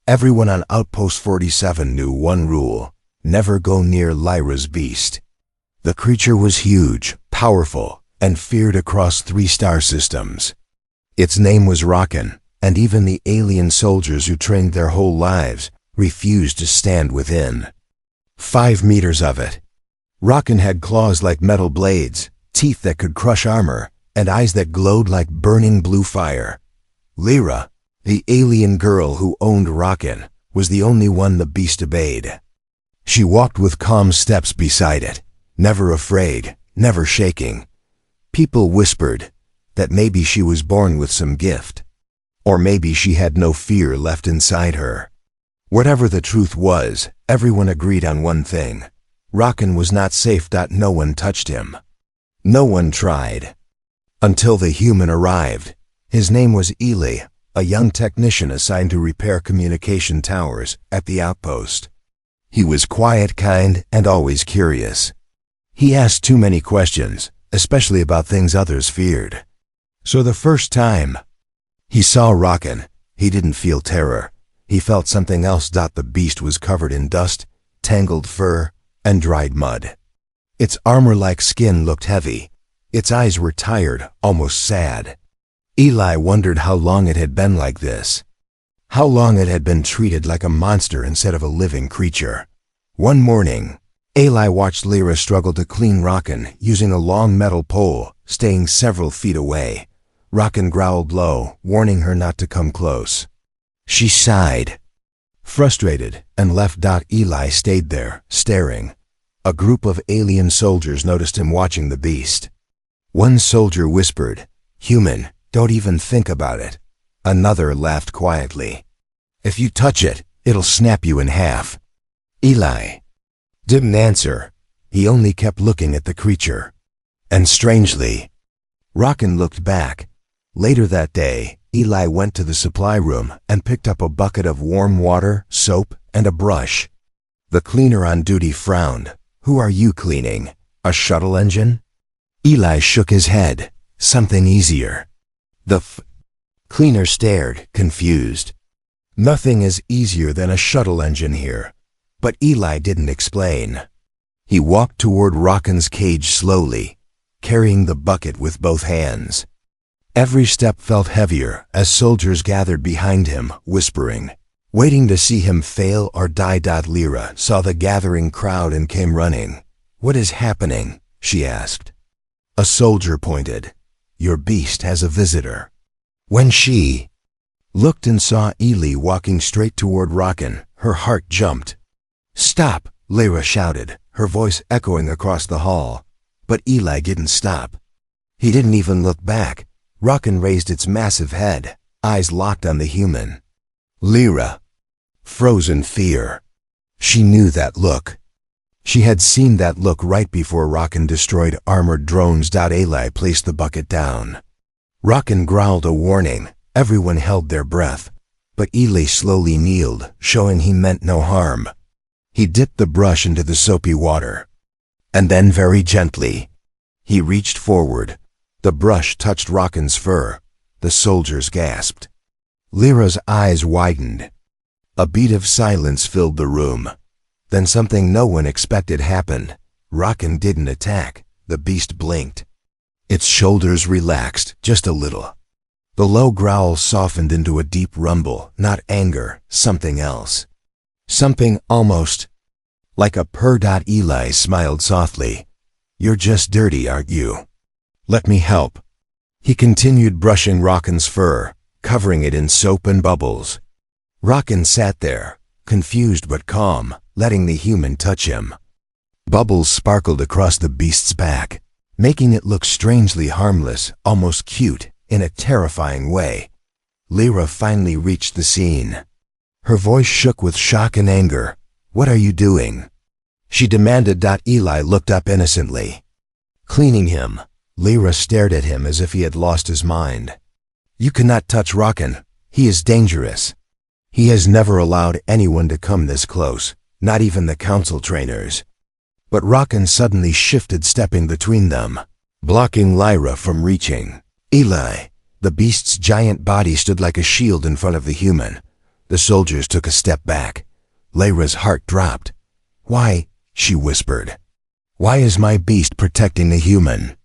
Everyone on Outpost 47 knew one rule: never go near Lyra's beast. The creature was huge, powerful, and feared across 3 star systems. Its name was Rockin', and even the alien soldiers who trained their whole lives refused to stand within. 5 meters of it. Rockin' had claws like metal blades, teeth that could crush armor, and eyes that glowed like burning blue fire. Lyra, the alien girl who owned Rockin', was the only one the beast obeyed. She walked with calm steps beside it, never afraid, never shaking. People whispered that maybe she was born with some gift, or maybe she had no fear left inside her. Whatever the truth was, everyone agreed on one thing: Rockin' was not safe. No one touched him. No one tried. Until the human arrived. His name was Ely, a young technician assigned to repair communication towers at the outpost. He was quiet, kind, and always curious. He asked too many questions, especially about things others feared. So the first time he saw Rockin', he didn't feel terror. He felt something else. The beast was covered in dust, tangled fur, and dried mud. Its armor-like skin looked heavy. Its eyes were tired, almost sad. Ely wondered how long it had been like this. How long it had been treated like a monster instead of a living creature. One morning, Ely watched Lyra struggle to clean Rockin' using a long metal pole, staying several feet away. Rockin' growled low, warning her not to come close. She sighed, frustrated, and left. Ely stayed there, staring. A group of alien soldiers noticed him watching the beast. One soldier whispered, "Human, don't even think about it." Another laughed quietly. "If you touch it, it'll snap you in half." Ely didn't answer. He only kept looking at the creature. And strangely, Rockin' looked back. Later that day, Ely went to the supply room and picked up a bucket of warm water, soap, and a brush. The cleaner on duty frowned. "Who are you cleaning? A shuttle engine?" Ely shook his head. "Something easier." The cleaner stared, confused. "Nothing is easier than a shuttle engine here." But Ely didn't explain. He walked toward Rockin's cage slowly, carrying the bucket with both hands. Every step felt heavier as soldiers gathered behind him, whispering, waiting to see him fail or die. Lyra saw the gathering crowd and came running. "What is happening?" she asked. A soldier pointed. "Your beast has a visitor." When she looked and saw Ely walking straight toward Rockin', her heart jumped. "Stop!" Lyra shouted, her voice echoing across the hall. But Ely didn't stop. He didn't even look back. Rockin' raised its massive head, eyes locked on the human. Lyra froze in fear. She knew that look. She had seen that look right before Rockin' destroyed armored drones. Ely placed the bucket down. Rockin' growled a warning. Everyone held their breath. But Ely slowly kneeled, showing he meant no harm. He dipped the brush into the soapy water. And then very gently, he reached forward. The brush touched Rockin's fur. The soldiers gasped. Lyra's eyes widened. A beat of silence filled the room. Then something no one expected happened. Rockin didn't attack. The beast blinked. Its shoulders relaxed, just a little. The low growl softened into a deep rumble, not anger, something else. Something almost like a purr. Ely smiled softly. "You're just dirty, aren't you? Let me help." He continued brushing Rockin's fur, covering it in soap and bubbles. Rockin sat there, confused but calm, letting the human touch him. Bubbles sparkled across the beast's back, making it look strangely harmless, almost cute, in a terrifying way. Lyra finally reached the scene. Her voice shook with shock and anger. "What are you doing?" she demanded. Ely looked up innocently. "Cleaning him." Lyra stared at him as if he had lost his mind. "You cannot touch Rockin. He is dangerous. He has never allowed anyone to come this close, not even the council trainers." But Rockin suddenly shifted, stepping between them, blocking Lyra from reaching. Ely, the beast's giant body, stood like a shield in front of the human. The soldiers took a step back. Lyra's heart dropped. "Why?" she whispered. "Why is my beast protecting the human?"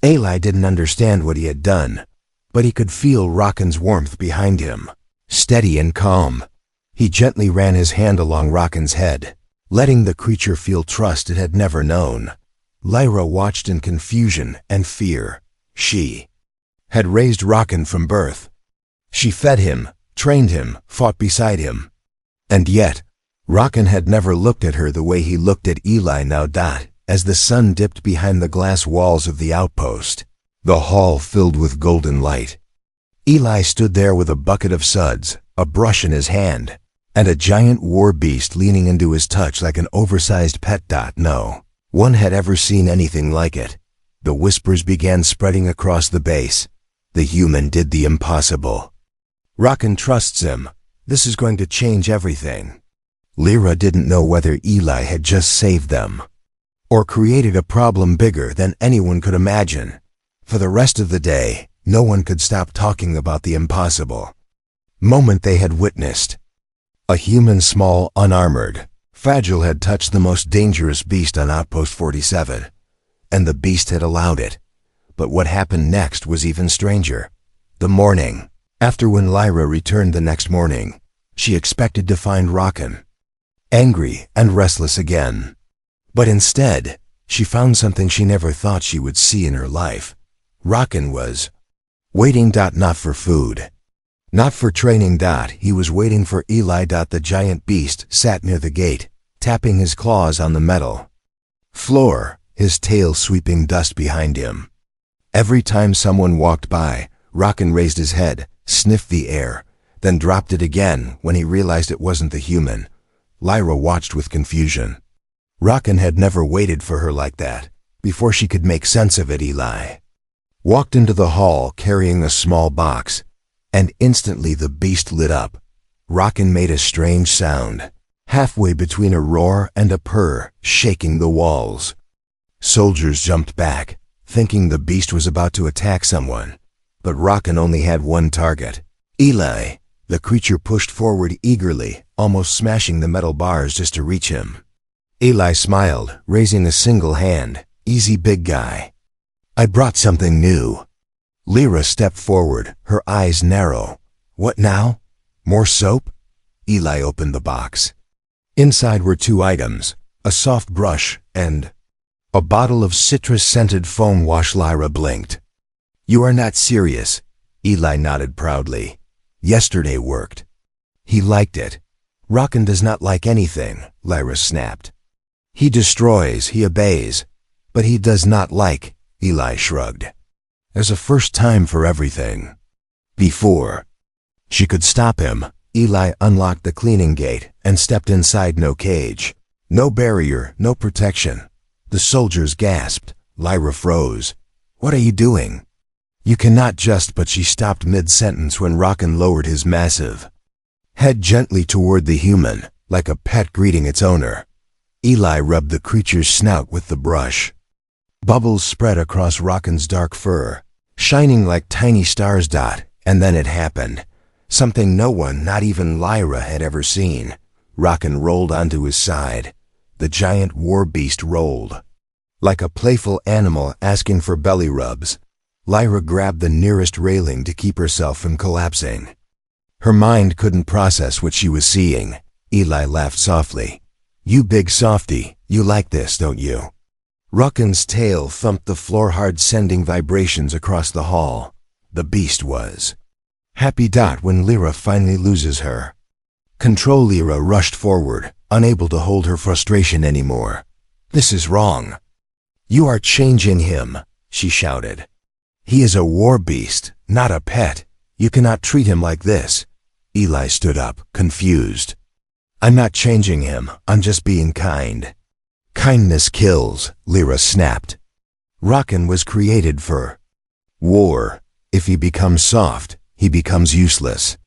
Eli didn't understand what he had done, but he could feel Rockin's warmth behind him, steady and calm. He gently ran his hand along Rockin's head, letting the creature feel trust it had never known. Lyra watched in confusion and fear. She had raised Rockin from birth. She fed him, trained him, fought beside him. And yet, Rockin had never looked at her the way he looked at Eli now. As the sun dipped behind the glass walls of the outpost, the hall filled with golden light. Eli stood there with a bucket of suds, a brush in his hand, and a giant war beast leaning into his touch like an oversized pet. No one had ever seen anything like it. The whispers began spreading across the base. The human did the impossible. Rockin trusts him. This is going to change everything. Lyra didn't know whether Eli had just saved them, or created a problem bigger than anyone could imagine. For the rest of the day, no one could stop talking about the impossible moment they had witnessed. A human, small, unarmored, fragile, had touched the most dangerous beast on Outpost 47, and the beast had allowed it. But what happened next was even stranger. The morning after, when Lyra returned the next morning, she expected to find Rockin angry and restless again. But instead, she found something she never thought she would see in her life. Rockin was waiting. Not for food, not for training. He was waiting for Eli. The giant beast sat near the gate, tapping his claws on the metal floor, his tail sweeping dust behind him. Every time someone walked by, Rockin raised his head, sniffed the air, then dropped it again when he realized it wasn't the human. Lyra watched with confusion. Rockin had never waited for her like that. Before she could make sense of it, Eli walked into the hall carrying a small box, and instantly the beast lit up. Rockin made a strange sound, halfway between a roar and a purr, shaking the walls. Soldiers jumped back, thinking the beast was about to attack someone. But Rockin only had one target: Eli. The creature pushed forward eagerly, almost smashing the metal bars just to reach him. Eli smiled, raising a single hand. "Easy, big guy. I brought something new." Lyra stepped forward, her eyes narrow. "What now? More soap?" Eli opened the box. Inside were two items, a soft brush and a bottle of citrus-scented foam wash. Lyra blinked. "You are not serious?" Eli nodded proudly. "Yesterday worked." He liked it. "Rockin does not like anything," Lyra snapped. "He destroys, he obeys, but he does not like," Eli shrugged. "There's a first time for everything." Before she could stop him, Eli unlocked the cleaning gate and stepped inside. No cage, no barrier, no protection. The soldiers gasped. Lyra froze. "What are you doing?" "You cannot just," but she stopped mid-sentence when Rockin lowered his massive head gently toward the human, like a pet greeting its owner. Eli rubbed the creature's snout with the brush. Bubbles spread across Rockin's dark fur, shining like tiny stars. And then it happened. Something no one, not even Lyra, had ever seen. Rockin rolled onto his side. The giant war beast rolled like a playful animal asking for belly rubs. Lyra grabbed the nearest railing to keep herself from collapsing. Her mind couldn't process what she was seeing. Eli laughed softly. "You big softy, you like this, don't you?" Rockin's tail thumped the floor hard, sending vibrations across the hall. The beast was happy. When Lyra finally loses her control, Lyra rushed forward, unable to hold her frustration anymore. "This is wrong. You are changing him," she shouted. "He is a war beast, not a pet. You cannot treat him like this." Eli stood up, confused. "I'm not changing him, I'm just being kind." "Kindness kills," Lyra snapped. "Rockin was created for war. If he becomes soft, he becomes useless."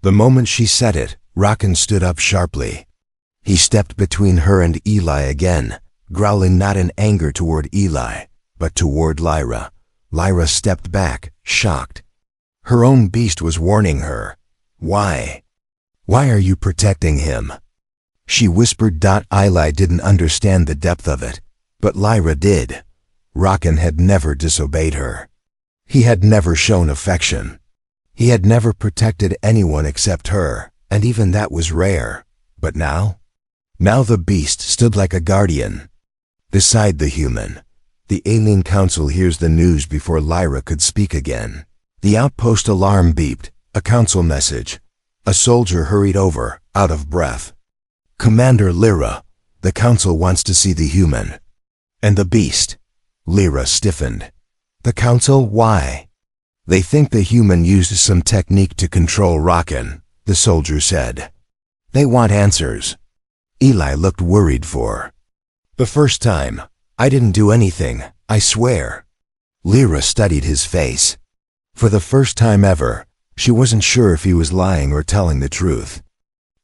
The moment she said it, Rockin stood up sharply. He stepped between her and Eli again, growling not in anger toward Eli, but toward Lyra. Lyra stepped back, shocked. Her own beast was warning her. Why? Why are you protecting him? She whispered. Eli didn't understand the depth of it, but Lyra did. Rocken had never disobeyed her. He had never shown affection. He had never protected anyone except her, and even that was rare. But now? Now the beast stood like a guardian. Beside the human, the alien council hears the news before Lyra could speak again. The outpost alarm beeped, a council message. A soldier hurried over, out of breath. Commander Lyra, the council wants to see the human. And the beast. Lyra stiffened. The council, why? They think the human used some technique to control Rocken, the soldier said. They want answers. Eli looked worried for. The first time, I didn't do anything, I swear. Lyra studied his face. For the first time ever, she wasn't sure if he was lying or telling the truth.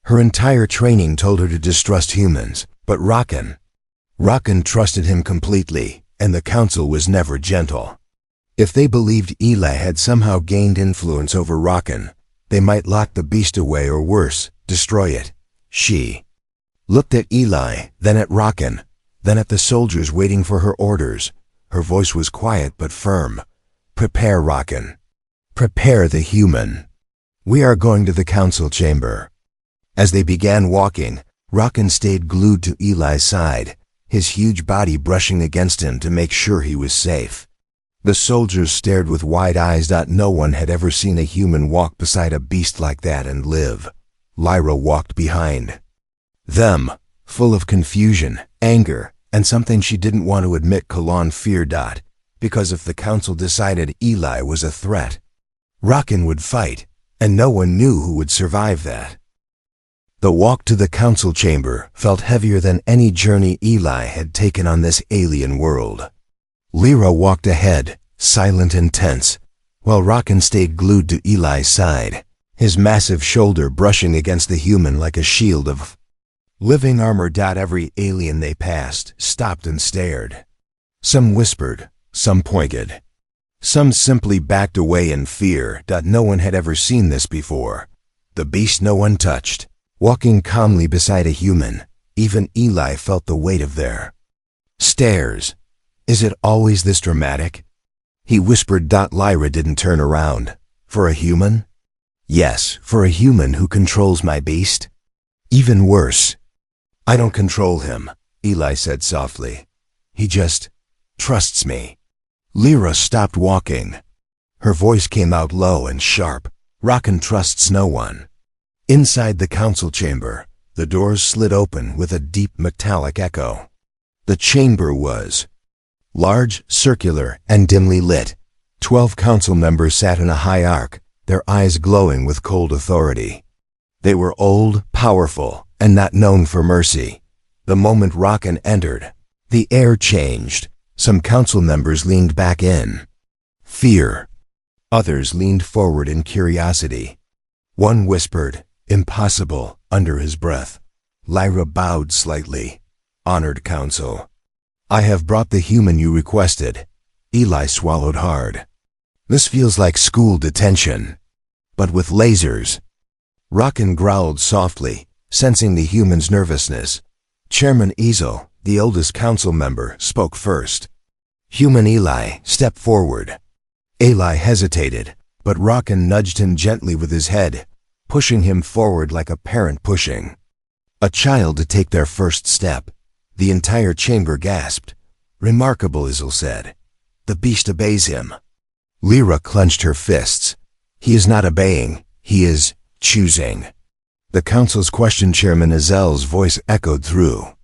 Her entire training told her to distrust humans, but Rocken trusted him completely, and the council was never gentle. If they believed Eli had somehow gained influence over Rocken, they might lock the beast away or worse, destroy it. She looked at Eli, then at Rocken, then at the soldiers waiting for her orders. Her voice was quiet but firm. Prepare Rocken. Prepare the human. We are going to the council chamber. As they began walking, Rocken stayed glued to Eli's side, his huge body brushing against him to make sure he was safe. The soldiers stared with wide eyes. No one had ever seen a human walk beside a beast like that and live. Lyra walked behind them, full of confusion, anger, and something she didn't want to admit. Fear. Because if the council decided Eli was a threat, Rocken would fight, and no one knew who would survive that. The walk to the council chamber felt heavier than any journey Eli had taken on this alien world. Lyra walked ahead, silent and tense, while Rocken stayed glued to Eli's side, his massive shoulder brushing against the human like a shield of living armor. Every alien they passed stopped and stared. Some whispered, some pointed. Some simply backed away in fear. No one had ever seen this before. The beast no one touched, walking calmly beside a human. Even Eli felt the weight of their stares. Is it always this dramatic? He whispered. Lyra didn't turn around. For a human? Yes, for a human who controls my beast. Even worse. I don't control him, Eli said softly. He just trusts me. Lyra stopped walking. Her voice came out low and sharp. Rocken trusts no one. Inside the council chamber, the doors slid open with a deep metallic echo. The chamber was large, circular, and dimly lit. 12 council members sat in a high arc, their eyes glowing with cold authority. They were old, powerful, and not known for mercy. The moment Rocken entered, the air changed. Some council members leaned back in fear. Others leaned forward in curiosity. One whispered, "Impossible," under his breath. Lyra bowed slightly. "Honored council. I have brought the human you requested." Eli swallowed hard. "This feels like school detention, but with lasers." Rocken growled softly, sensing the human's nervousness. Chairman Easel, the oldest council member, spoke first. "Human Eli, step forward." Eli hesitated, but Rocken nudged him gently with his head, pushing him forward like a parent pushing a child to take their first step. The entire chamber gasped. "Remarkable," Easel said. "The beast obeys him." Lyra clenched her fists. "He is not obeying, he is choosing." The council's question. Chairman Ezel's voice echoed through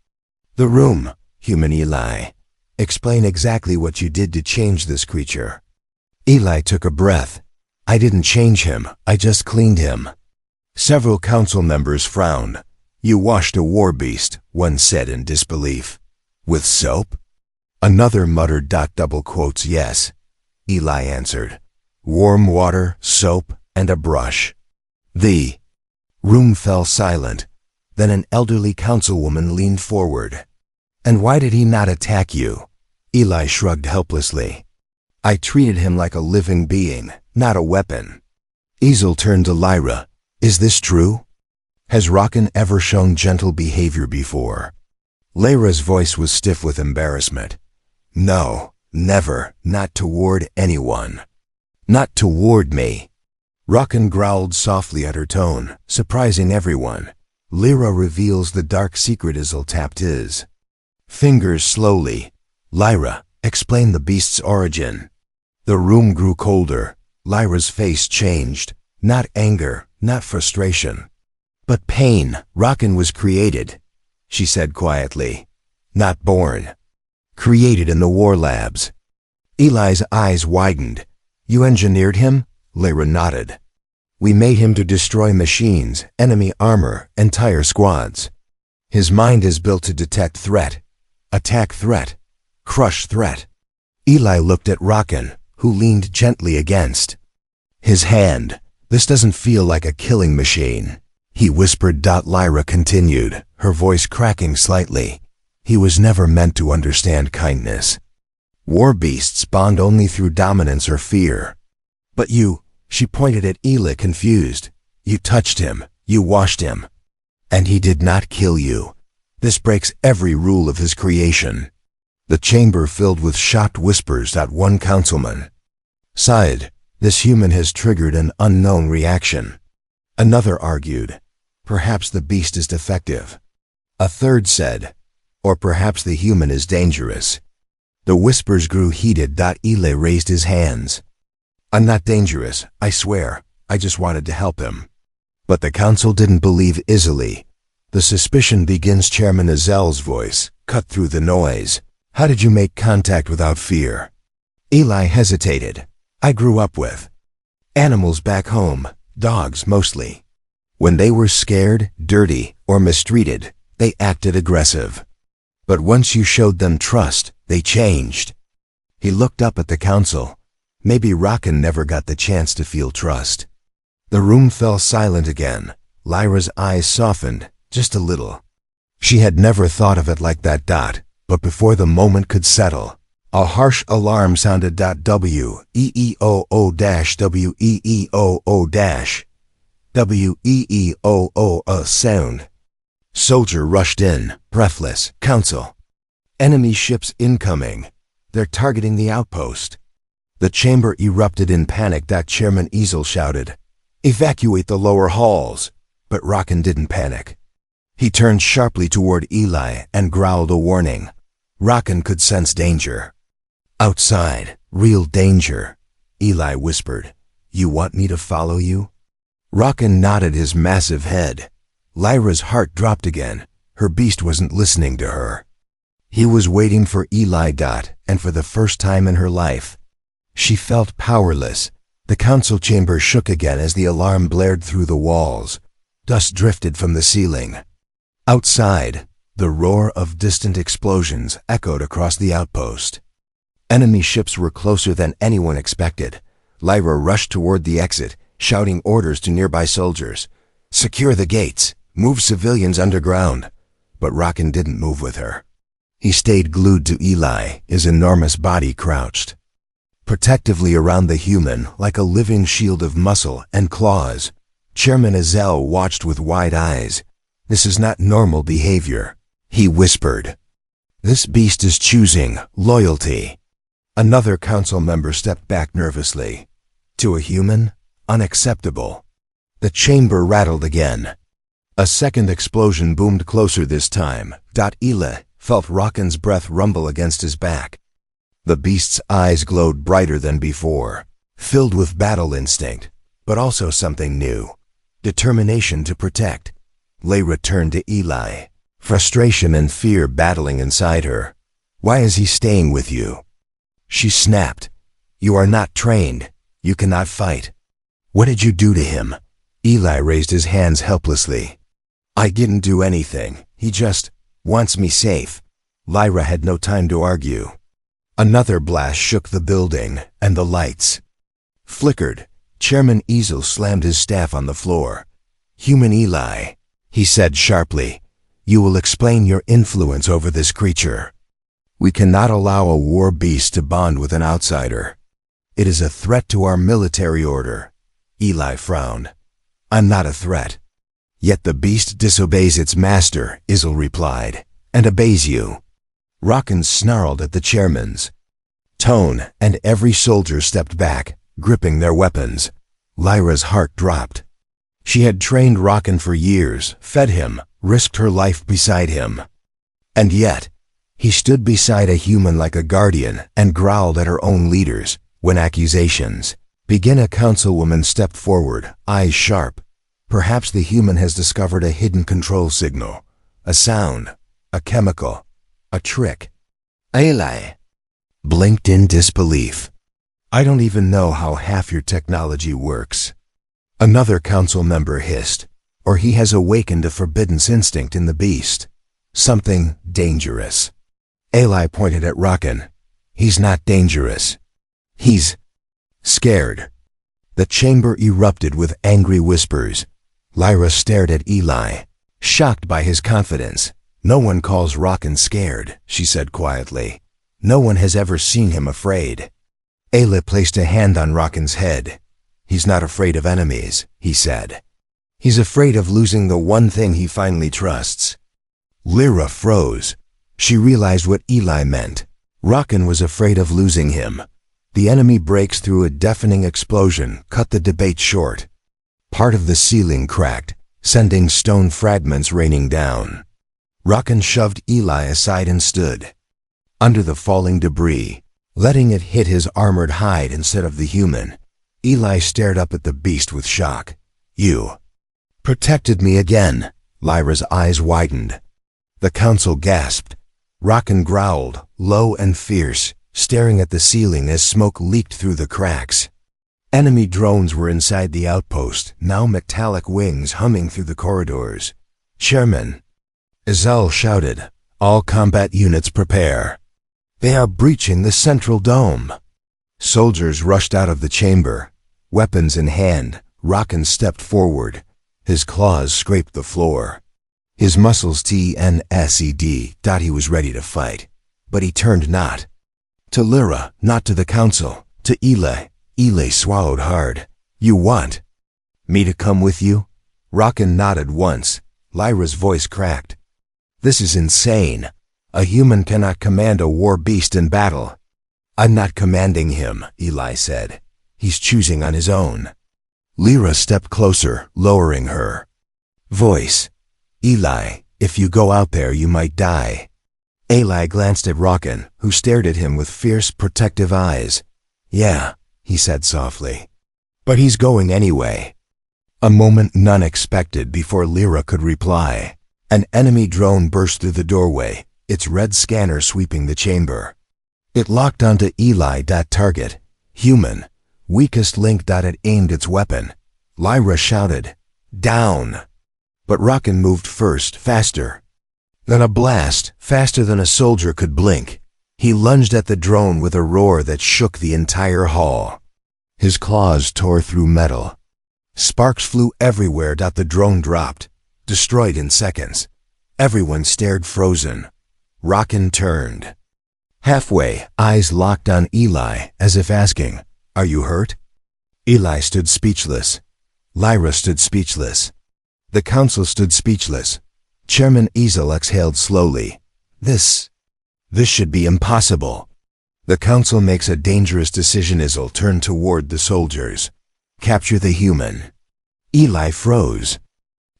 the room. "Human Eli, explain exactly what you did to change this creature." Eli took a breath. "I didn't change him, I just cleaned him." Several council members frowned. "You washed a war beast," one said in disbelief. "With soap?" Another muttered. Double quotes, "Yes," Eli answered. "Warm water, soap, and a brush." The room fell silent. Then an elderly councilwoman leaned forward. "And why did he not attack you?" Eli shrugged helplessly. "I treated him like a living being, not a weapon." Easel turned to Lyra. "Is this true?" Has Rockin ever shown gentle behavior before? Lyra's voice was stiff with embarrassment. No, never, not toward anyone. Not toward me. Rockin growled softly at her tone, surprising everyone. Lyra reveals the dark secret Isil tapped his fingers slowly. Lyra, explain the beast's origin. The room grew colder. Lyra's face changed. Not anger, not frustration, but pain. Rockin was created, she said quietly. Not born. Created in the war labs. Eli's eyes widened. You engineered him? Lyra nodded. We made him to destroy machines, enemy armor, entire squads. His mind is built to detect threat, attack threat, crush threat. Eli looked at Rockin, who leaned gently against his hand. This doesn't feel like a killing machine, he whispered. Lyra continued, her voice cracking slightly. He was never meant to understand kindness. War beasts bond only through dominance or fear. But you, she pointed at Eli, confused. You touched him, you washed him. And he did not kill you. This breaks every rule of his creation. The chamber filled with shocked whispers. One councilman sighed. This human has triggered an unknown reaction. Another argued, perhaps the beast is defective. A third said, or perhaps the human is dangerous. The whispers grew heated. Eli raised his hands. I'm not dangerous, I swear. I just wanted to help him. But the council didn't believe easily. The suspicion begins. Chairman Azel's voice cut through the noise. How did you make contact without fear? Eli hesitated. I grew up with animals back home, dogs mostly. When they were scared, dirty, or mistreated, they acted aggressive. But once you showed them trust, they changed. He looked up at the council. Maybe Rockin never got the chance to feel trust. The room fell silent again. Lyra's eyes softened, just a little. She had never thought of it like that. But before the moment could settle, a harsh alarm sounded. WEEOO-WEEOO a sound. Soldier rushed in, breathless. Council. Enemy ships incoming. They're targeting the outpost. The chamber erupted in panic. Chairman Isil shouted, evacuate the lower halls. But Rockin didn't panic. He turned sharply toward Eli and growled a warning. Rockin could sense danger. Outside, real danger. Eli whispered, you want me to follow you? Rockin nodded his massive head. Lyra's heart dropped again. Her beast wasn't listening to her. He was waiting for Eli. And for the first time in her life, she felt powerless. The council chamber shook again as the alarm blared through the walls. Dust drifted from the ceiling. Outside, the roar of distant explosions echoed across the outpost. Enemy ships were closer than anyone expected. Lyra rushed toward the exit, shouting orders to nearby soldiers. Secure the gates. Move civilians underground. But Rockin didn't move with her. He stayed glued to Eli, his enormous body crouched protectively around the human like a living shield of muscle and claws. Chairman Azel watched with wide eyes. This is not normal behavior, he whispered. This beast is choosing loyalty. Another council member stepped back nervously. To a human? Unacceptable. The chamber rattled again. A second explosion boomed closer this time. Eli felt Rockin's breath rumble against his back. The beast's eyes glowed brighter than before, filled with battle instinct, but also something new. Determination to protect. Lyra turned to Eli, frustration and fear battling inside her. Why is he staying with you? She snapped. You are not trained. You cannot fight. What did you do to him? Eli raised his hands helplessly. I didn't do anything. He just wants me safe. Lyra had no time to argue. Another blast shook the building, and the lights flickered. Chairman Isil slammed his staff on the floor. Human Eli, he said sharply, you will explain your influence over this creature. We cannot allow a war beast to bond with an outsider. It is a threat to our military order. Eli frowned. I'm not a threat. Yet the beast disobeys its master, Isil replied, and obeys you. Rocken snarled at the chairman's tone, and every soldier stepped back, gripping their weapons. Lyra's heart dropped. She had trained Rocken for years, fed him, risked her life beside him. And yet, he stood beside a human like a guardian and growled at her own leaders. When accusations began, a councilwoman stepped forward, eyes sharp. Perhaps the human has discovered a hidden control signal, a sound, a chemical, a trick. Eli blinked in disbelief. I don't even know how half your technology works. Another council member hissed, or he has awakened a forbidden instinct in the beast. Something dangerous. Eli pointed at Rocken. He's not dangerous. He's scared. The chamber erupted with angry whispers. Lyra stared at Eli, shocked by his confidence. No one calls Rocken scared, she said quietly. No one has ever seen him afraid. Eli placed a hand on Rocken's head. He's not afraid of enemies, he said. He's afraid of losing the one thing he finally trusts. Lyra froze. She realized what Eli meant. Rocken was afraid of losing him. The enemy breaks through a deafening explosion, cut the debate short. Part of the ceiling cracked, sending stone fragments raining down. Rocken shoved Eli aside and stood under the falling debris, letting it hit his armored hide instead of the human. Eli stared up at the beast with shock. You protected me again. Lyra's eyes widened. The council gasped. Rocken growled, low and fierce, staring at the ceiling as smoke leaked through the cracks. Enemy drones were inside the outpost, now metallic wings humming through the corridors. Chairman Isil shouted, all combat units prepare. They are breaching the central dome. Soldiers rushed out of the chamber. Weapons in hand, Rocken stepped forward. His claws scraped the floor. His muscles tensed. He was ready to fight. But he turned not to Lyra, not to the council, to Eli. Eli swallowed hard. You want me to come with you? Rocken nodded once. Lyra's voice cracked. This is insane. A human cannot command a war beast in battle. I'm not commanding him, Eli said. He's choosing on his own. Lyra stepped closer, lowering her voice. Eli, if you go out there, you might die. Eli glanced at Rocken, who stared at him with fierce, protective eyes. Yeah, he said softly. But he's going anyway. A moment none expected before Lyra could reply. An enemy drone burst through the doorway, its red scanner sweeping the chamber. It locked onto Eli. Target. Human. Weakest link. It aimed its weapon. Lyra shouted, down. But Rocken moved first, faster. Then a blast, faster than a soldier could blink. He lunged at the drone with a roar that shook the entire hall. His claws tore through metal. Sparks flew everywhere. The drone dropped, destroyed in seconds. Everyone stared frozen. Rocken turned. Halfway, eyes locked on Eli, as if asking, are you hurt? Eli stood speechless. Lyra stood speechless. The council stood speechless. Chairman Isil exhaled slowly. This should be impossible. The council makes a dangerous decision. Isil turned toward the soldiers. Capture the human. Eli froze.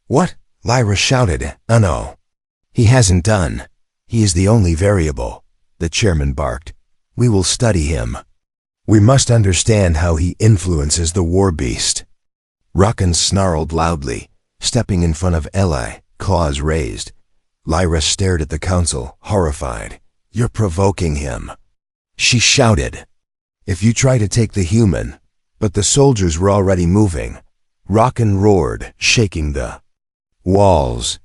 What? Lyra shouted. Oh no. He hasn't done. He is the only variable. The chairman barked. We will study him. We must understand how he influences the war beast. Rocken snarled loudly, stepping in front of Eli, claws raised. Lyra stared at the council, horrified. You're provoking him. She shouted. If you try to take the human. But the soldiers were already moving. Rocken roared, shaking the walls.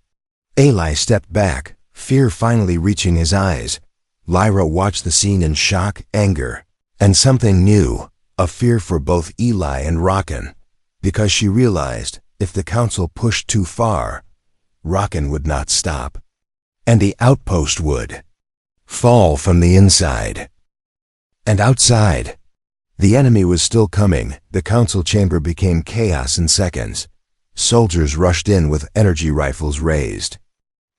Eli stepped back, fear finally reaching his eyes. Lyra watched the scene in shock, anger, and something new, a fear for both Eli and Rocken, because she realized if the council pushed too far, Rocken would not stop, and the outpost would fall from the inside. And outside, the enemy was still coming. The council chamber became chaos in seconds. Soldiers rushed in with energy rifles raised.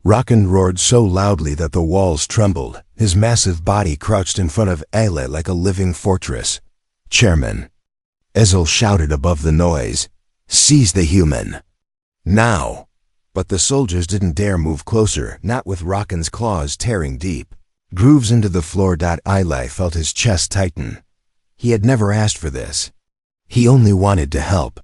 Rakan roared so loudly that the walls trembled, his massive body crouched in front of Aile like a living fortress. "Chairman!" Ezel shouted above the noise. "Seize the human! Now!" But the soldiers didn't dare move closer, not with Rakan's claws tearing deep. Grooves into the floor. Aile felt his chest tighten. He had never asked for this. He only wanted to help.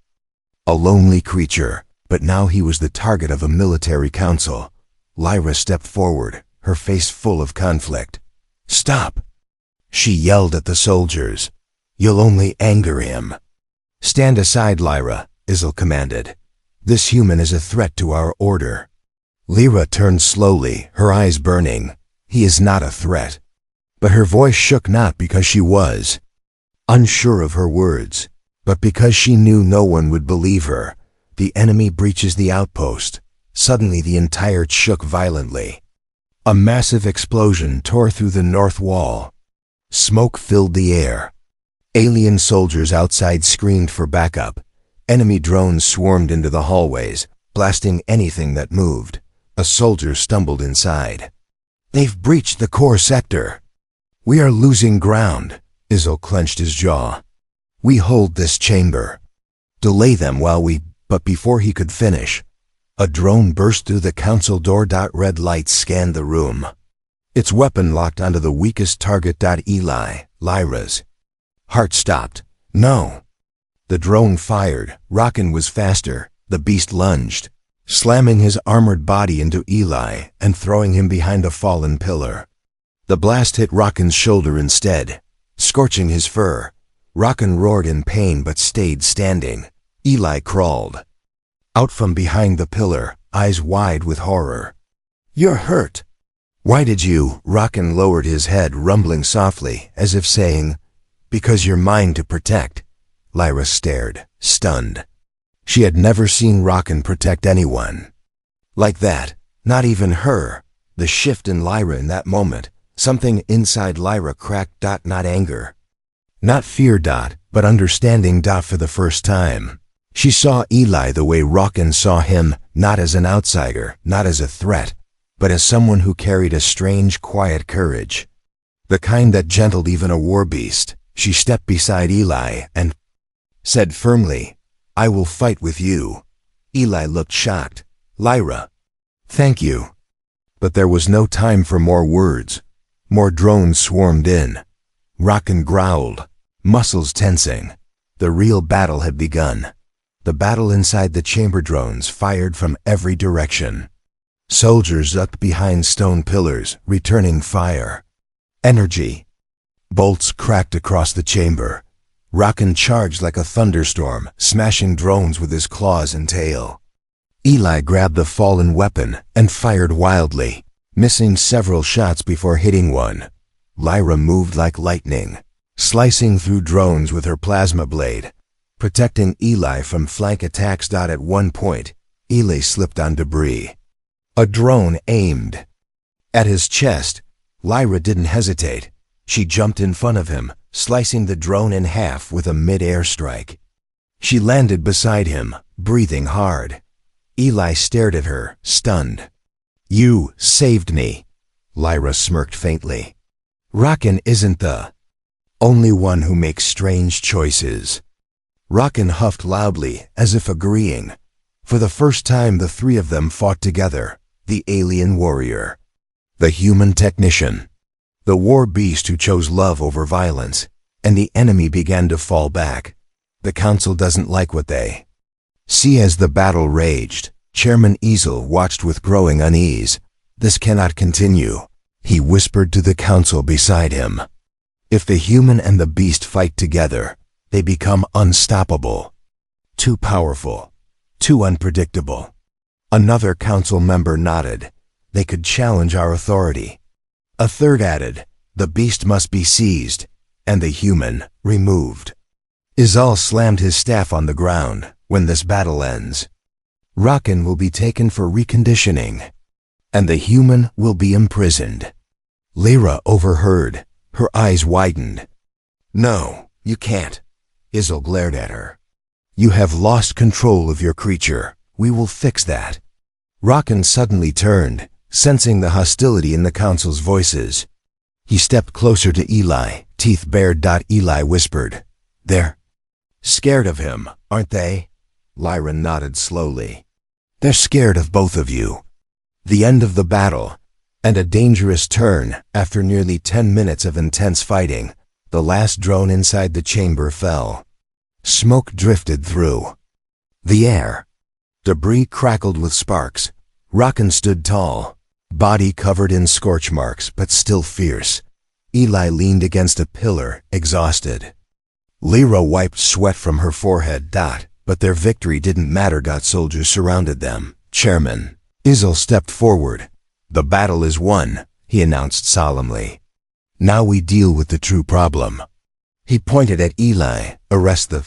A lonely creature, but now he was the target of a military council. Lyra stepped forward, her face full of conflict. "Stop!" She yelled at the soldiers. "You'll only anger him." "Stand aside, Lyra," Ezel commanded. "This human is a threat to our order." Lyra turned slowly, her eyes burning. "He is not a threat." But her voice shook not because she was unsure of her words, but because she knew no one would believe her. The enemy breaches the outpost. Suddenly the entire shook violently. A massive explosion tore through the north wall. Smoke filled the air. Alien soldiers outside screamed for backup. Enemy drones swarmed into the hallways, blasting anything that moved. A soldier stumbled inside. "They've breached the core sector. We are losing ground." Ezel clenched his jaw. "We hold this chamber. Delay them while we—" But before he could finish, a drone burst through the council door. Red lights scanned the room. Its weapon locked onto the weakest target. Eli, Lyra's heart stopped. "No!" The drone fired. Rakan was faster. The beast lunged, slamming his armored body into Eli and throwing him behind a fallen pillar. The blast hit Rakan's shoulder instead, scorching his fur. Rakan roared in pain but stayed standing. Eli crawled out from behind the pillar, eyes wide with horror. "You're hurt." "Why did you?" Rakan lowered his head, rumbling softly, as if saying, "Because you're mine to protect." Lyra stared, stunned. She had never seen Rakan protect anyone like that, not even her. The shift in Lyra in that moment, something inside Lyra cracked. Not anger, not fear. But understanding. For the first time, she saw Eli the way Rakan saw him, not as an outsider, not as a threat, but as someone who carried a strange, quiet courage. The kind that gentled even a war beast. She stepped beside Eli and said firmly, "I will fight with you." Eli looked shocked. "Lyra, thank you." But there was no time for more words. More drones swarmed in. Rakan growled, muscles tensing. The real battle had begun. The battle inside the chamber. Drones fired from every direction. Soldiers ducked behind stone pillars, returning fire. Energy. Bolts cracked across the chamber. Rakan charged like a thunderstorm, smashing drones with his claws and tail. Eli grabbed the fallen weapon and fired wildly, missing several shots before hitting one. Lyra moved like lightning, slicing through drones with her plasma blade, protecting Eli from flank attacks. At one point, Eli slipped on debris. A drone aimed at his chest. Lyra didn't hesitate. She jumped in front of him, slicing the drone in half with a mid-air strike. She landed beside him, breathing hard. Eli stared at her, stunned. "You saved me," Lyra smirked faintly. "Rakan isn't the only one who makes strange choices." Rakan huffed loudly, as if agreeing. For the first time the three of them fought together. The alien warrior, the human technician, the war beast who chose love over violence, and the enemy began to fall back. The council doesn't like what they see. As the battle raged, Chairman Ezel watched with growing unease. "This cannot continue," he whispered to the council beside him. "If the human and the beast fight together, they become unstoppable. Too powerful, too unpredictable." Another council member nodded. "They could challenge our authority." A third added, "The beast must be seized, and the human removed." Ezel slammed his staff on the ground. "When this battle ends, Rakan will be taken for reconditioning, and the human will be imprisoned." Lyra overheard. Her eyes widened. "No, you can't." Ezel glared at her. "You have lost control of your creature. We will fix that. Rockin suddenly turned, sensing the hostility in the council's voices. He stepped closer to Eli, teeth bared. Eli whispered, "They're scared of him, aren't they?" Lyra nodded slowly. "They're scared of both of you." The end of the battle, and a dangerous turn. After nearly 10 minutes of intense fighting, the last drone inside the chamber fell. Smoke drifted through the air. Debris crackled with sparks. Rockin stood tall, body covered in scorch marks but still fierce. Eli leaned against a pillar, exhausted. Lyra wiped sweat from her forehead. But their victory didn't matter. Soldiers surrounded them. Chairman Izzle stepped forward. "The battle is won," he announced solemnly. "Now we deal with the true problem." He pointed at Eli. "Arrest the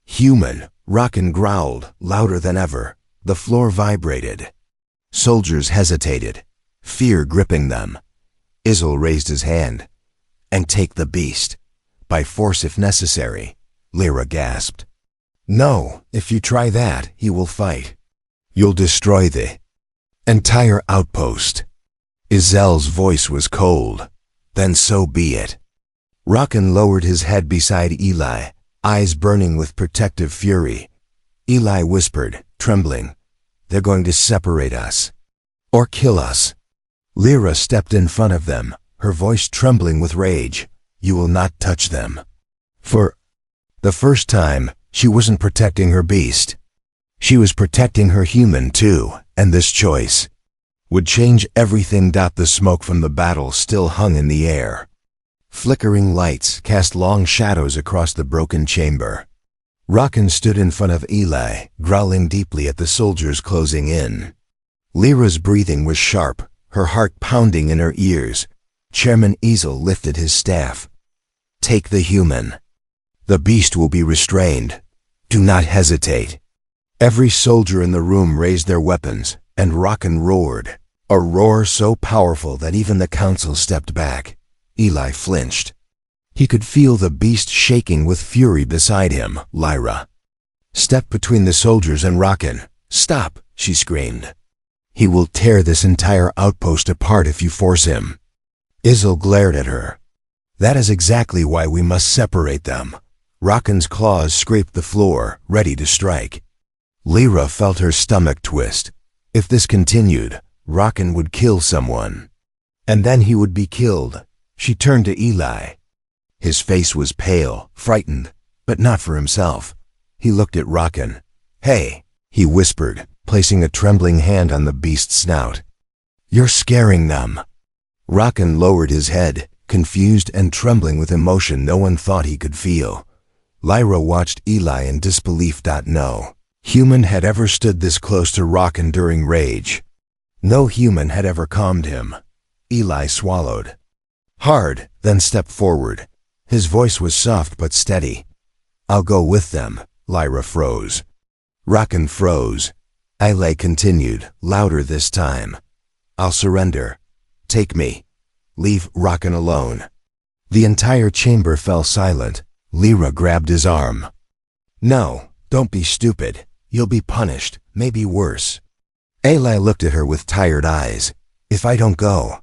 human." Rockin growled, louder than ever. The floor vibrated. Soldiers hesitated, fear gripping them. Izzle raised his hand. "And take the beast. By force if necessary." Lyra gasped. "No, if you try that, he will fight. You'll destroy the entire outpost." Izzel's voice was cold. "Then so be it." Rockin lowered his head beside Eli, eyes burning with protective fury. Eli whispered, trembling, "They're going to separate us. Or kill us." Lyra stepped in front of them, her voice trembling with rage. "You will not touch them." For the first time, she wasn't protecting her beast. She was protecting her human too, and this choice would change everything. The smoke from the battle still hung in the air. Flickering lights cast long shadows across the broken chamber. Rockin stood in front of Eli, growling deeply at the soldiers closing in. Lyra's breathing was sharp, her heart pounding in her ears. Chairman Izzle lifted his staff. "Take the human. The beast will be restrained. Do not hesitate." Every soldier in the room raised their weapons, and Rockin roared, a roar so powerful that even the council stepped back. Eli flinched. He could feel the beast shaking with fury beside him. Lyra stepped between the soldiers and Rockin. "Stop," she screamed. "He will tear this entire outpost apart if you force him." Izzle glared at her. "That is exactly why we must separate them." Rockin's claws scraped the floor, ready to strike. Lyra felt her stomach twist. If this continued, Rockin would kill someone. And then he would be killed. She turned to Eli. His face was pale, frightened, but not for himself. He looked at Rockin. "Hey," he whispered, placing a trembling hand on the beast's snout. "You're scaring them." Rockin lowered his head, confused and trembling with emotion no one thought he could feel. Lyra watched Eli in disbelief. No human had ever stood this close to Rockin during rage. No human had ever calmed him. Eli swallowed hard, then stepped forward. His voice was soft but steady. "I'll go with them." Lyra froze. Rockin froze. Eli continued, louder this time. "I'll surrender. Take me. Leave Rockin alone." The entire chamber fell silent. Lyra grabbed his arm. "No, don't be stupid. You'll be punished, maybe worse." Eli looked at her with tired eyes. "If I don't go,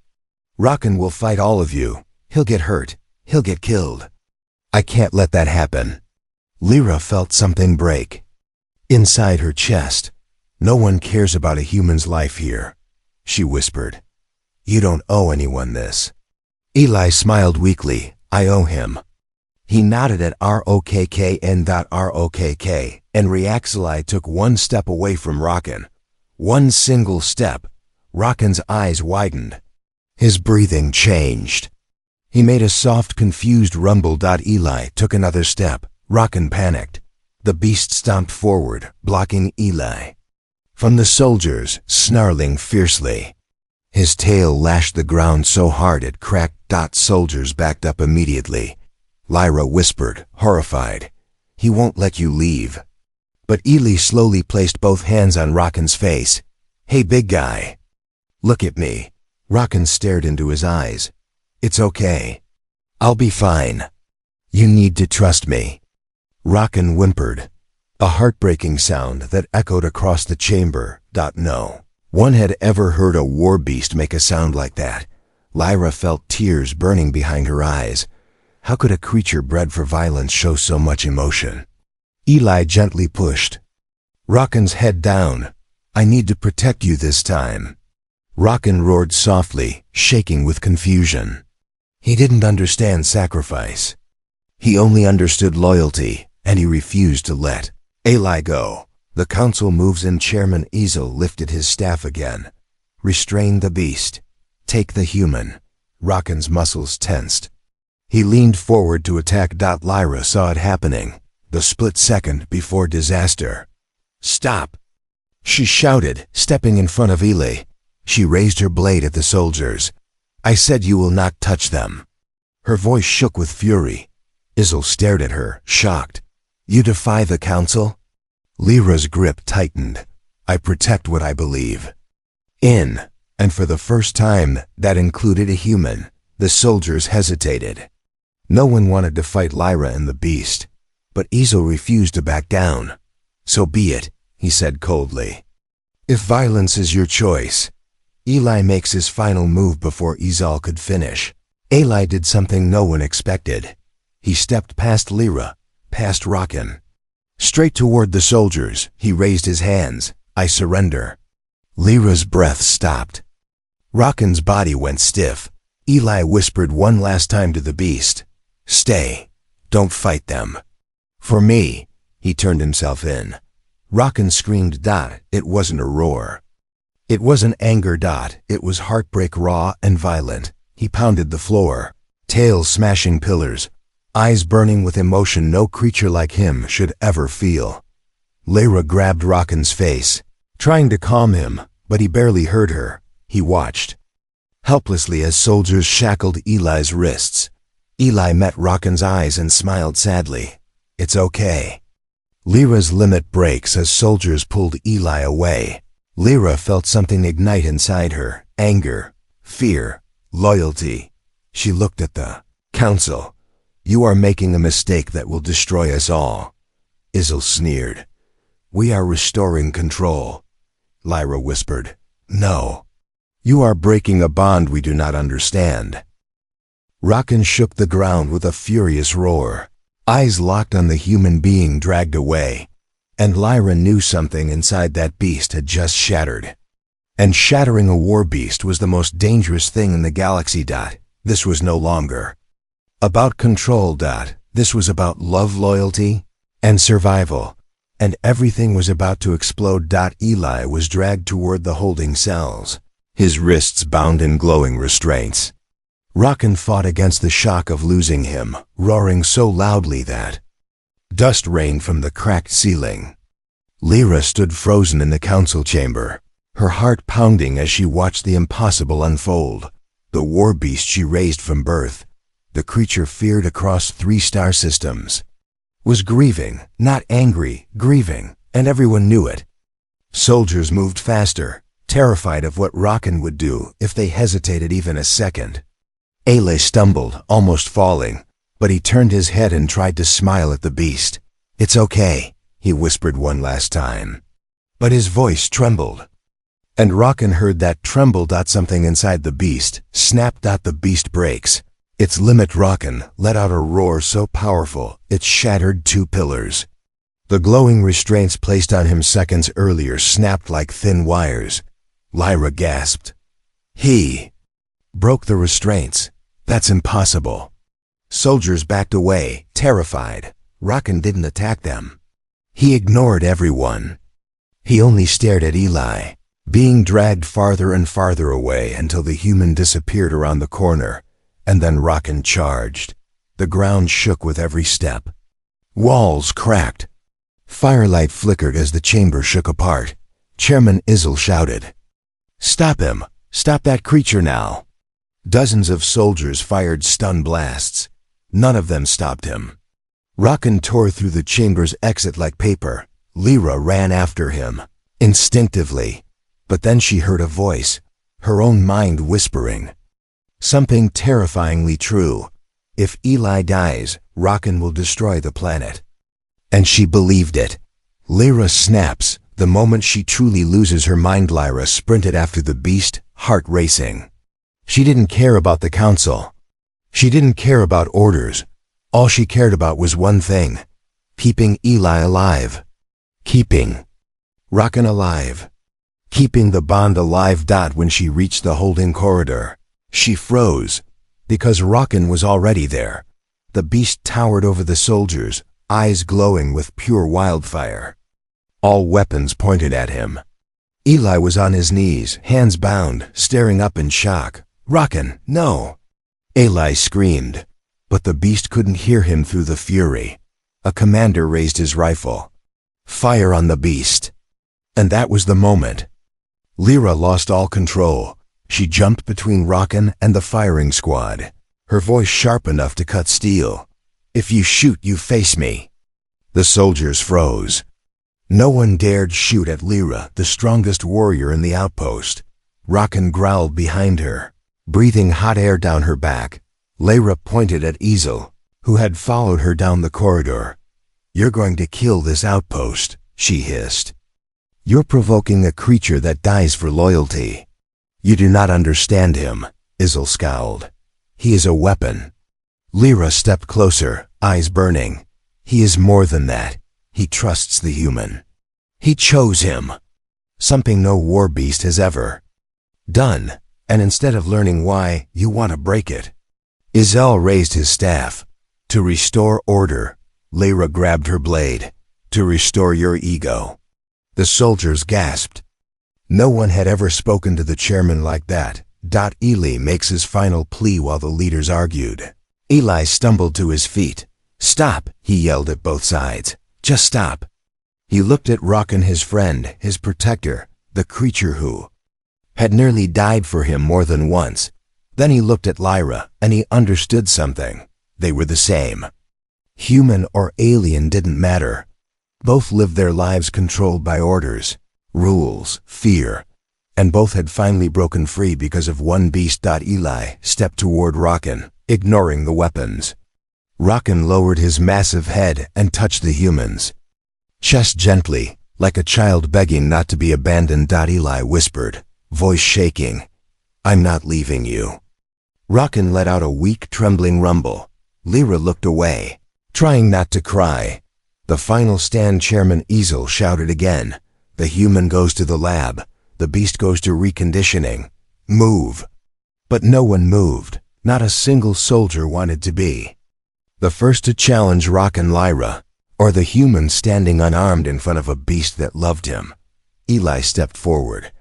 Rockin will fight all of you. He'll get hurt. He'll get killed. I can't let that happen." Lyra felt something break inside her chest. "No one cares about a human's life here," she whispered. "You don't owe anyone this." Eli smiled weakly. "I owe him." He nodded at ROKKN.ROKK, and Reaxeli took one step away from Rockin. One single step. Rockin's eyes widened. His breathing changed. He made a soft, confused rumble. Eli took another step. Rockin panicked. The beast stomped forward, blocking Eli from the soldiers, snarling fiercely. His tail lashed the ground so hard it cracked. Soldiers backed up immediately. Lyra whispered, horrified, "He won't let you leave." But Eli slowly placed both hands on Rockin's face. "Hey, big guy. Look at me." Rockin stared into his eyes. "It's okay. I'll be fine. You need to trust me." Rockin whimpered. A heartbreaking sound that echoed across the chamber. No one had ever heard a war beast make a sound like that. Lyra felt tears burning behind her eyes. How could a creature bred for violence show so much emotion? Eli gently pushed Rockin's head down. I need to protect you this time. Rockin roared softly, shaking with confusion. He didn't understand sacrifice. He only understood loyalty, and he refused to let Eli go. The council moves in. Chairman Easel lifted his staff again. Restrain the beast. Take the human. Rockin's muscles tensed. He leaned forward to attack. Lyra saw it happening, the split second before disaster. Stop! She shouted, stepping in front of Eli. She raised her blade at the soldiers. I said you will not touch them. Her voice shook with fury. Izel stared at her, shocked. You defy the council? Lyra's grip tightened. I protect what I believe in. And for the first time, that included a human. The soldiers hesitated. No one wanted to fight Lyra and the beast, but Easel refused to back down. So be it, he said coldly. If violence is your choice. Eli makes his final move before Easel could finish. Eli did something no one expected. He stepped past Lyra, past Rockin. Straight toward the soldiers, he raised his hands. I surrender. Lyra's breath stopped. Rockin's body went stiff. Eli whispered one last time to the beast. Stay. Don't fight them. For me. He turned himself in. Rockin screamed. It wasn't a roar. It wasn't anger. It was heartbreak, raw and violent. He pounded the floor, tail smashing pillars, eyes burning with emotion no creature like him should ever feel. Lyra grabbed Rockin's face, trying to calm him, but he barely heard her. He watched helplessly as soldiers shackled Eli's wrists. Eli met Rockin's eyes and smiled sadly. It's okay. Lyra's limit breaks as soldiers pulled Eli away. Lyra felt something ignite inside her. Anger, fear, loyalty. She looked at the council. You are making a mistake that will destroy us all. Izel sneered. We are restoring control. Lyra whispered. No. You are breaking a bond we do not understand. Rockin shook the ground with a furious roar. Eyes locked on the human being dragged away. And Lyra knew something inside that beast had just shattered. And shattering a war beast was the most dangerous thing in the galaxy. This was no longer about control. This was about love, loyalty, and survival. And everything was about to explode. Eli was dragged toward the holding cells, his wrists bound in glowing restraints. Rockin fought against the shock of losing him, roaring so loudly that dust rained from the cracked ceiling. Lyra stood frozen in the council chamber, her heart pounding as she watched the impossible unfold. The war beast she raised from birth, the creature feared across 3 star systems, was grieving, not angry, grieving, and everyone knew it. Soldiers moved faster, terrified of what Rockin would do if they hesitated even a second. Ele stumbled, almost falling, but he turned his head and tried to smile at the beast. It's okay, he whispered one last time. But his voice trembled. And Rockin heard that tremble. Something inside the beast snapped. The beast breaks. Its limit. Rockin let out a roar so powerful it shattered 2 pillars. The glowing restraints placed on him seconds earlier snapped like thin wires. Lyra gasped. He broke the restraints. That's impossible. Soldiers backed away, terrified. Rockin didn't attack them. He ignored everyone. He only stared at Eli, being dragged farther and farther away until the human disappeared around the corner, and then Rockin charged. The ground shook with every step. Walls cracked. Firelight flickered as the chamber shook apart. Chairman Izel shouted, "Stop him! Stop that creature now!" Dozens of soldiers fired stun blasts. None of them stopped him. Rockin tore through the chamber's exit like paper. Lyra ran after him, instinctively. But then she heard a voice, her own mind whispering something terrifyingly true. If Eli dies, Rockin will destroy the planet. And she believed it. Lyra snaps. The moment she truly loses her mind, Lyra sprinted after the beast, heart racing. She didn't care about the council. She didn't care about orders. All she cared about was one thing: keeping Eli alive. Keeping Rocken alive. Keeping the bond alive. When she reached the holding corridor, she froze, because Rocken was already there. The beast towered over the soldiers, eyes glowing with pure wildfire. All weapons pointed at him. Eli was on his knees, hands bound, staring up in shock. "Rocken, no!" Eli screamed, but the beast couldn't hear him through the fury. A commander raised his rifle. "Fire on the beast." And that was the moment. Lyra lost all control. She jumped between Rocken and the firing squad, her voice sharp enough to cut steel. "If you shoot, you face me." The soldiers froze. No one dared shoot at Lyra, the strongest warrior in the outpost. Rocken growled behind her, breathing hot air down her back. Lyra pointed at Ezel, who had followed her down the corridor. "You're going to kill this outpost," she hissed. "You're provoking a creature that dies for loyalty." "You do not understand him," Ezel scowled. "He is a weapon." Lyra stepped closer, eyes burning. "He is more than that. He trusts the human. He chose him. Something no war beast has ever done, and instead of learning why, you want to break it." Ezel raised his staff. "To restore order." Lyra grabbed her blade. "To restore your ego." The soldiers gasped. No one had ever spoken to the chairman like that. Eli makes his final plea while the leaders argued. Eli stumbled to his feet. "Stop," he yelled at both sides. "Just stop." He looked at Rocken, his friend, his protector, the creature who had nearly died for him more than once. Then he looked at Lyra, and he understood something. They were the same. Human or alien didn't matter. Both lived their lives controlled by orders, rules, fear, and both had finally broken free because of one beast. Eli stepped toward Rocken, ignoring the weapons. Rocken lowered his massive head and touched the human's chest gently, like a child begging not to be abandoned. Eli whispered, voice shaking, "I'm not leaving you." Rocken let out a weak, trembling rumble. Lyra looked away, trying not to cry. The final stand, Chairman Ezel shouted again. "The human goes to the lab. The beast goes to reconditioning. Move." But no one moved. Not a single soldier wanted to be the first to challenge Rocken, Lyra, or the human standing unarmed in front of a beast that loved him. Eli stepped forward.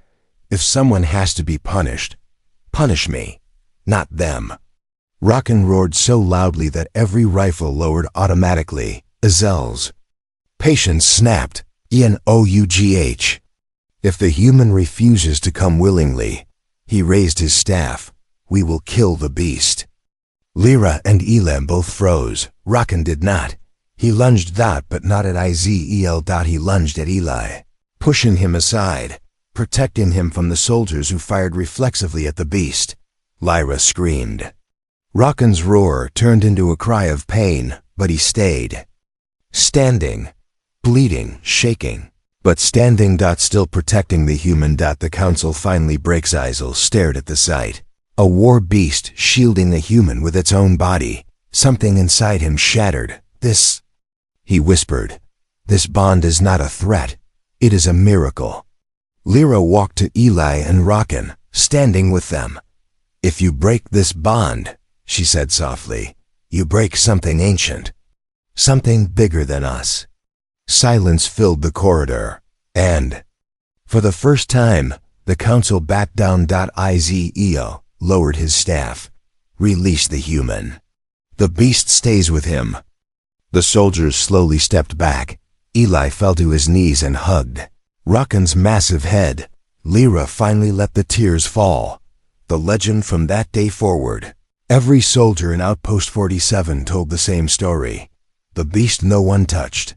"If someone has to be punished, punish me, not them." Rocken roared so loudly that every rifle lowered automatically. Ezel's patience snapped. "Enoughh. If the human refuses to come willingly," he raised his staff, "we will kill the beast." Lyra and Elam both froze. Rocken did not. He lunged but not at Izel. He lunged at Eli, pushing him aside, protecting him from the soldiers who fired reflexively at the beast. Lyra screamed. Rocken's roar turned into a cry of pain, but he stayed. Standing, bleeding, shaking, but standing. Still protecting the human. The council finally breaks. Izel stared at the sight. A war beast shielding the human with its own body. Something inside him shattered. "This," he whispered, "this bond is not a threat. It is a miracle." Lyra walked to Eli and Rocken, standing with them. "If you break this bond," she said softly, "you break something ancient. Something bigger than us." Silence filled the corridor, and for the first time, the council backed down. Izel lowered his staff. "Release the human. The beast stays with him." The soldiers slowly stepped back. Eli fell to his knees and hugged Rocken's massive head. Lyra finally let the tears fall. The legend from that day forward. Every soldier in Outpost 47 told the same story. The beast no one touched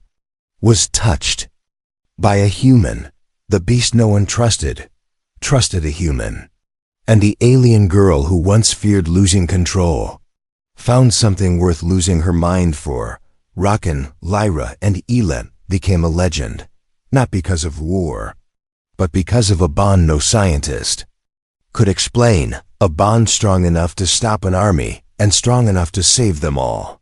was touched by a human. The beast no one trusted a human. And the alien girl who once feared losing control found something worth losing her mind for. Rocken, Lyra, and Elam became a legend. not because of war, but because of a bond no scientist could explain, a bond strong enough to stop an army and strong enough to save them all.